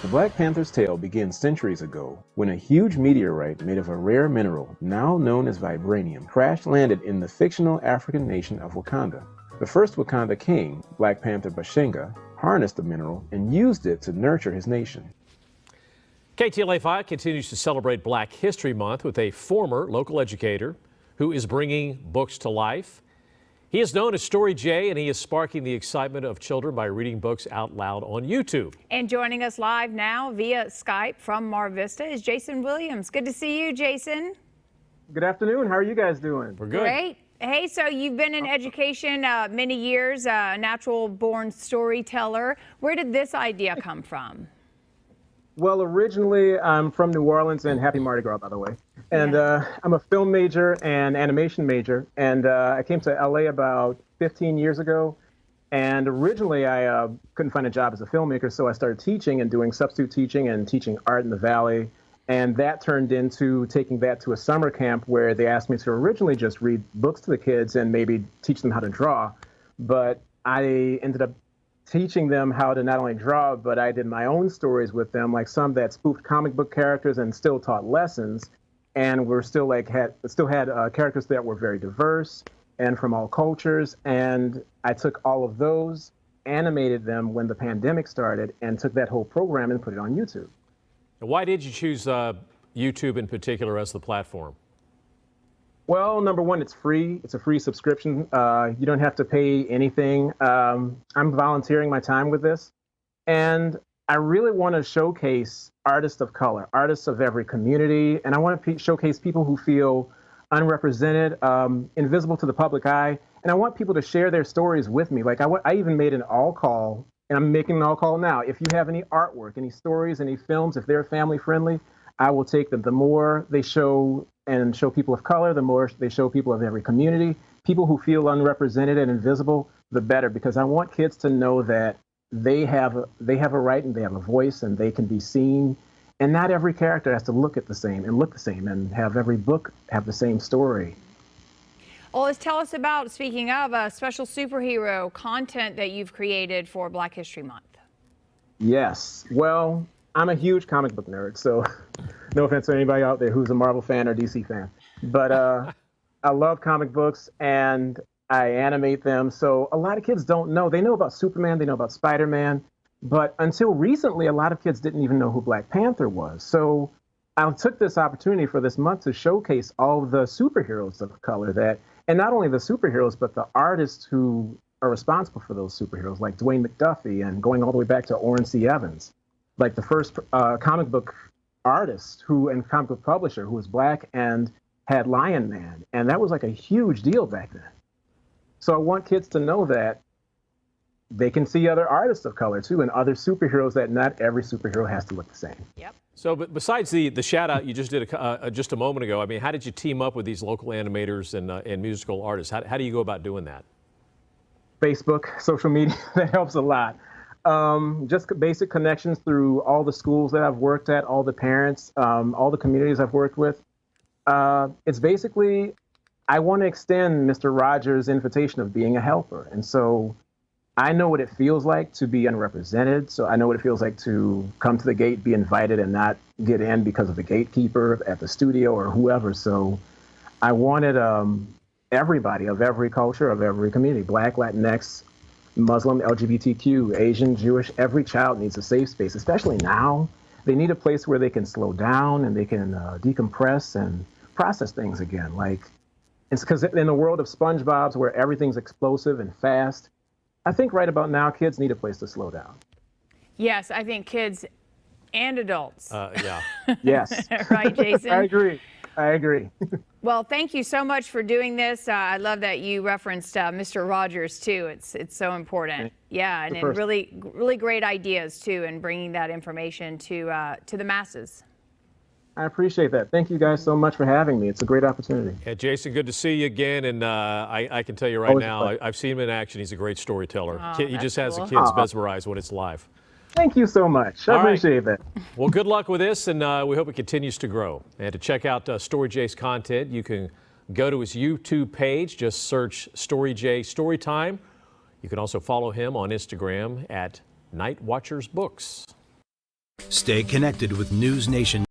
The Black Panther's tale begins centuries ago when a huge meteorite made of a rare mineral, now known as vibranium, crash-landed in the fictional African nation of Wakanda. The first Wakanda king, Black Panther Bashenga, harnessed the mineral and used it to nurture his nation. KTLA 5 continues to celebrate Black History Month with a former local educator who is bringing books to life. He is known as Story J, and he is sparking the excitement of children by reading books out loud on YouTube. And joining us live now via Skype from Mar Vista is Jason Williams. Good to see you, Jason. Good afternoon. How are you guys doing? We're good. Great. Hey, so you've been in education many years, a natural-born storyteller. Where did this idea come from? Well, originally, I'm from New Orleans, and happy Mardi Gras, by the way. And I'm a film major and animation major. And I came to LA about 15 years ago. And originally, I couldn't find a job as a filmmaker, so I started teaching and doing substitute teaching and teaching art in the Valley. And that turned into taking that to a summer camp where they asked me to originally just read books to the kids and maybe teach them how to draw. But I ended up teaching them how to not only draw, but I did my own stories with them, like some that spoofed comic book characters and still taught lessons. And we're still had characters that were very diverse and from all cultures. And I took all of those, animated them when the pandemic started, and took that whole program and put it on YouTube. Why did you choose YouTube in particular as the platform? Well, number one, it's free. It's a free subscription. You don't have to pay anything. I'm volunteering my time with this. And I really want to showcase artists of color, artists of every community. And I want to showcase people who feel unrepresented, invisible to the public eye. And I want people to share their stories with me. Like I even made an all call, and I'm making an all call now. If you have any artwork, any stories, any films, if they're family friendly, I will take them. The more they show and show people of color, the more they show people of every community, people who feel unrepresented and invisible, the better, because I want kids to know that they have a right and they have a voice and they can be seen. And not every character has to look the same and have every book have the same story. Well, let's tell us about, speaking of, special superhero content that you've created for Black History Month. Yes. Well, I'm a huge comic book nerd, so no offense to anybody out there who's a Marvel fan or DC fan. But I love comic books, and I animate them. So a lot of kids don't know. They know about Superman, they know about Spider-Man, but until recently, a lot of kids didn't even know who Black Panther was. So I took this opportunity for this month to showcase all the superheroes of color and not only the superheroes, but the artists who are responsible for those superheroes, like Dwayne McDuffie, and going all the way back to Orin C. Evans. Like the first comic book artist and comic book publisher who was Black and had Lion Man. And that was like a huge deal back then. So I want kids to know that they can see other artists of color too, and other superheroes, that not every superhero has to look the same. Yep. So, but besides the shout out you just did just a moment ago, I mean, how did you team up with these local animators and musical artists? How do you go about doing that? Facebook, social media, that helps a lot. Just basic connections through all the schools that I've worked at, all the parents, all the communities I've worked with. It's basically, I want to extend Mr. Rogers' invitation of being a helper. And so I know what it feels like to be unrepresented. So I know what it feels like to come to the gate, be invited, and not get in because of the gatekeeper at the studio or whoever. So I wanted everybody of every culture, of every community, Black, Latinx, Muslim, LGBTQ, Asian, Jewish, every child needs a safe space, especially now. They need a place where they can slow down and they can decompress and process things again. Like, it's because in the world of SpongeBob's where everything's explosive and fast, I think right about now kids need a place to slow down. Yes, I think kids and adults. Yeah. Yes. Right, Jason? I agree. Well, thank you so much for doing this. I love that you referenced Mr. Rogers too. It's so important. Yeah, and really great ideas too, and bringing that information to the masses. I appreciate that. Thank you guys so much for having me. It's a great opportunity. Yeah, Jason, good to see you again. And I can tell you right now, I've seen him in action. He's a great storyteller. Oh, He just has cool. the kids mesmerized when it's live. Thank you so much. I appreciate that. Well, good luck with this, and we hope it continues to grow. And to check out Story J's content, you can go to his YouTube page. Just search Story J Storytime. You can also follow him on Instagram at Night Watchers Books. Stay connected with News Nation.